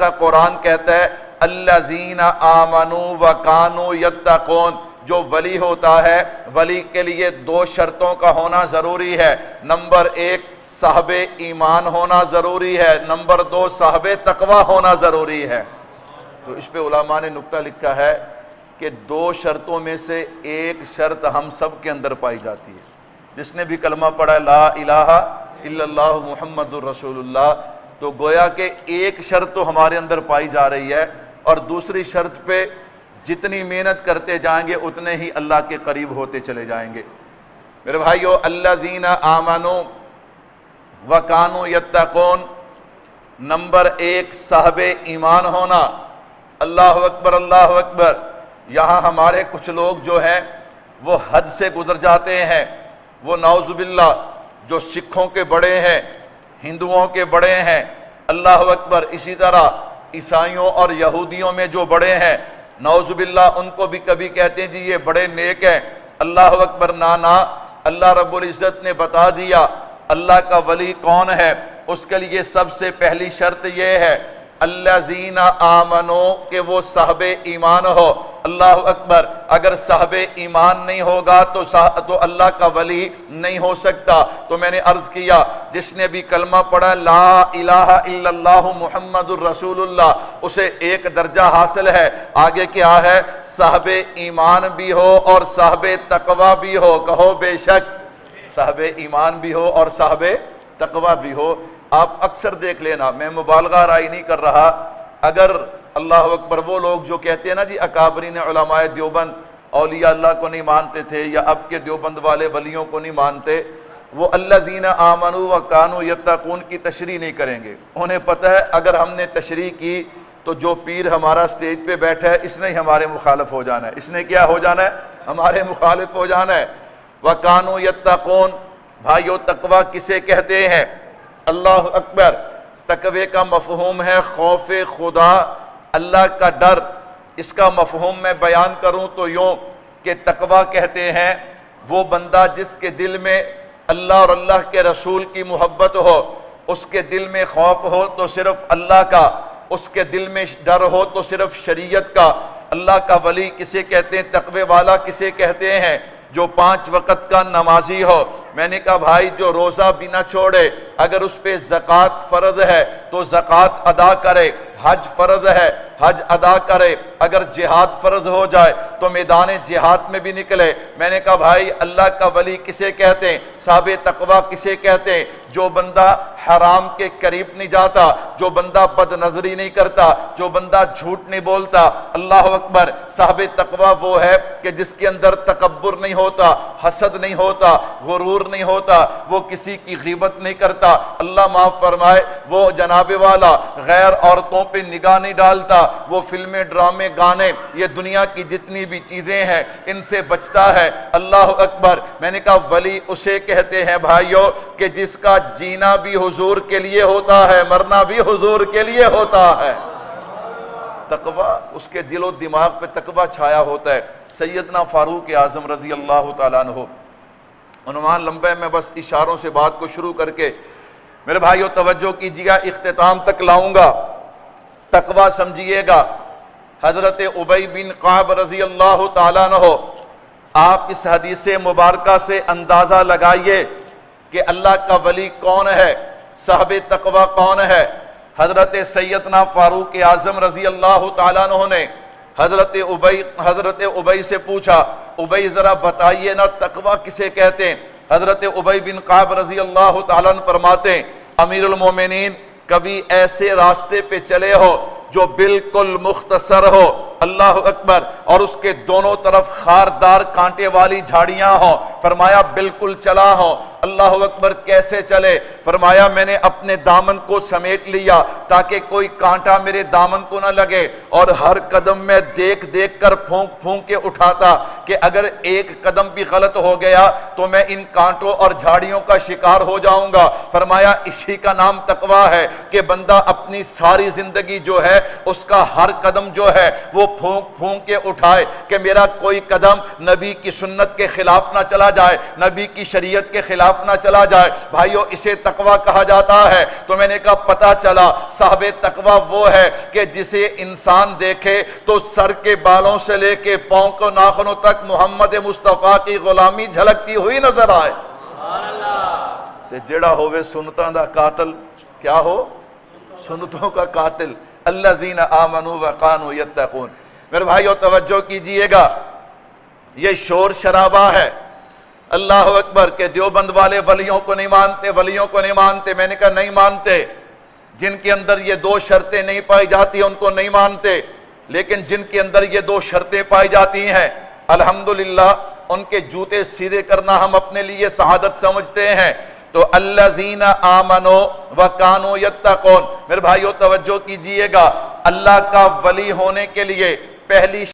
کا قرآن کہتا ہے الذین آمنوا وکانوا یتقون، جو ولی ہوتا ہے ولی کے لیے دو شرطوں کا ہونا ضروری ہے۔ نمبر ایک صاحب ایمان ہونا ضروری ہے، نمبر دو صاحب تقوی ہونا ضروری ہے۔ تو اس پہ علماء نے نکتہ لکھا ہے کہ دو شرطوں میں سے ایک شرط ہم سب کے اندر پائی جاتی ہے۔ جس نے بھی کلمہ پڑھا لا الہ الا اللہ محمد الرسول اللہ، تو گویا کہ ایک شرط تو ہمارے اندر پائی جا رہی ہے، اور دوسری شرط پہ جتنی محنت کرتے جائیں گے اتنے ہی اللہ کے قریب ہوتے چلے جائیں گے۔ میرے بھائیو، الذین آمنوا وکانوا یتقون، نمبر ایک صاحب ایمان ہونا۔ اللہ اکبر اللہ اکبر۔ یہاں ہمارے کچھ لوگ جو ہیں وہ حد سے گزر جاتے ہیں، وہ نعوذ باللہ جو سکھوں کے بڑے ہیں، ہندوؤں کے بڑے ہیں، اللہ اکبر، اسی طرح عیسائیوں اور یہودیوں میں جو بڑے ہیں، نعوذ باللہ ان کو بھی کبھی کہتے ہیں جی یہ بڑے نیک ہیں۔ اللہ اکبر، نانا، اللہ رب العزت نے بتا دیا اللہ کا ولی کون ہے۔ اس کے لیے سب سے پہلی شرط یہ ہے الذین آمنوا، کہ وہ صاحب ایمان ہو۔ اللہ اکبر، اگر صاحب ایمان نہیں ہوگا تو اللہ کا ولی نہیں ہو سکتا۔ تو میں نے عرض کیا جس نے بھی کلمہ پڑھا لا الہ الا اللہ محمد الرسول اللہ، اسے ایک درجہ حاصل ہے۔ آگے کیا ہے؟ صاحب ایمان بھی ہو اور صاحب تقوی بھی ہو۔ کہو بے شک، صاحب ایمان بھی ہو اور صاحب تقوی بھی ہو۔ آپ اکثر دیکھ لینا، میں مبالغہ رائی نہیں کر رہا، اگر اللہ اکبر وہ لوگ جو کہتے ہیں نا جی اکابرین علماء دیوبند اولیاء اللہ کو نہیں مانتے تھے، یا اب کے دیوبند والے ولیوں کو نہیں مانتے، وہ الذین آمنوا وکانوا یتقون کی تشریح نہیں کریں گے۔ انہیں پتہ ہے اگر ہم نے تشریح کی تو جو پیر ہمارا سٹیج پہ بیٹھا ہے اس نے ہی ہمارے مخالف ہو جانا ہے۔ اس نے کیا ہو جانا ہے؟ ہمارے مخالف ہو جانا ہے۔ وکانوا یتقون، بھائیو تقوی کسے کہتے ہیں؟ اللہ اکبر، تقوی کا مفہوم ہے خوف خدا، اللہ کا ڈر۔ اس کا مفہوم میں بیان کروں تو یوں کہ تقوی کہتے ہیں وہ بندہ جس کے دل میں اللہ اور اللہ کے رسول کی محبت ہو، اس کے دل میں خوف ہو تو صرف اللہ کا، اس کے دل میں ڈر ہو تو صرف شریعت کا۔ اللہ کا ولی کسے کہتے ہیں؟ تقوی والا کسے کہتے ہیں؟ جو 5 وقت کا نمازی ہو۔ میں نے کہا بھائی جو روزہ بھی نہ چھوڑے، اگر اس پہ زکوٰۃ فرض ہے تو زکوٰۃ ادا کرے، حج فرض ہے حج ادا کرے، اگر جہاد فرض ہو جائے تو میدان جہاد میں بھی نکلے۔ میں نے کہا بھائی اللہ کا ولی کسے کہتے ہیں؟ صاحب تقوی کسے کہتے ہیں؟ جو بندہ حرام کے قریب نہیں جاتا، جو بندہ بد نظری نہیں کرتا، جو بندہ جھوٹ نہیں بولتا۔ اللہ اکبر، صاحب تقوی وہ ہے کہ جس کے اندر تکبر نہیں ہوتا، حسد نہیں ہوتا، غرور نہیں ہوتا، وہ کسی کی غیبت نہیں کرتا۔ اللہ معاف فرمائے، وہ جناب والا غیر عورتوں پہ نگاہ نہیں ڈالتا، وہ فلمیں ڈرامے گانے یہ دنیا کی جتنی بھی چیزیں ہیں ان سے بچتا ہے۔ اللہ اکبر، میں نے کہا ولی اسے کہتے ہیں بھائیوں کہ جس کا جینا بھی حضور کے لیے ہوتا ہے، مرنا بھی حضور کے لیے ہوتا ہے۔ تقوی اس کے دل و دماغ پہ تقوی چھایا ہوتا ہے۔ سیدنا فاروق اعظم رضی اللہ تعالیٰ عنہ، عنوان لمبا ہے، میں بس اشاروں سے بات کو شروع کر کے میرے بھائیو توجہ کیجیے، اختتام تک لاؤں گا۔ تقوی سمجھیے گا، حضرت ابی بن کعب رضی اللہ تعالیٰ عنہ، آپ اس حدیث مبارکہ سے اندازہ لگائیے کہ اللہ کا ولی کون ہے، صاحب تقوی کون ہے۔ حضرت سیدنا فاروق اعظم رضی اللہ تعالیٰ عنہ نے حضرت ابی سے پوچھا، ابی ذرا بتائیے نا تقوی کسے کہتے ہیں؟ حضرت ابی بن کعب رضی اللہ تعالیٰ عنہ فرماتے ہیں امیر المومنین، کبھی ایسے راستے پہ چلے ہو جو بالکل مختصر ہو، اللہ اکبر، اور اس کے دونوں طرف خاردار کانٹے والی جھاڑیاں ہوں، فرمایا بالکل چلا ہوں۔ اللہ اکبر، کیسے چلے؟ فرمایا میں نے اپنے دامن کو سمیٹ لیا تاکہ کوئی کانٹا میرے دامن کو نہ لگے، اور ہر قدم میں دیکھ دیکھ کر پھونک پھونک کے اٹھاتا کہ اگر ایک قدم بھی غلط ہو گیا تو میں ان کانٹوں اور جھاڑیوں کا شکار ہو جاؤں گا۔ فرمایا اسی کا نام تقوی ہے کہ بندہ اپنی ساری زندگی جو ہے اس کا ہر قدم جو ہے وہ پھونک پھونک کے اٹھائے کہ میرا کوئی قدم نبی کی سنت کے خلاف نہ چلا جائے، نبی کی شریعت کے خلاف ڈھانپنا چلا جائے۔ بھائیو اسے تقوی کہا جاتا ہے۔ تو میں نے کہا پتہ چلا صاحب تقوی وہ ہے کہ جسے انسان دیکھے تو سر کے بالوں سے لے کے پاؤں کو ناخنوں تک محمد مصطفیٰ کی غلامی جھلکتی ہوئی نظر آئے۔ تے جڑا ہوئے سنتوں دا قاتل، کیا ہو؟ سنتوں کا قاتل۔ الذین آمنوا وکانوا یتقون۔ میرے بھائیو توجہ کیجئے گا، یہ شور شرابہ ہے، اللہ اکبر، کہ دیوبند والے ولیوں کو نہیں مانتے، ولیوں کو نہیں مانتے۔ میں نے کہا نہیں مانتے، جن کے اندر یہ دو شرطیں نہیں پائی جاتی ان کو نہیں مانتے، لیکن جن کے اندر یہ دو شرطیں پائی جاتی ہیں الحمدللہ ان کے جوتے سیدھے کرنا ہم اپنے لیے سعادت سمجھتے ہیں۔ تو الذین آمنوا وکانوا یتقون۔ میرے بھائیو توجہ کیجئے گا، اللہ کا ولی ہونے کے لیے پہلی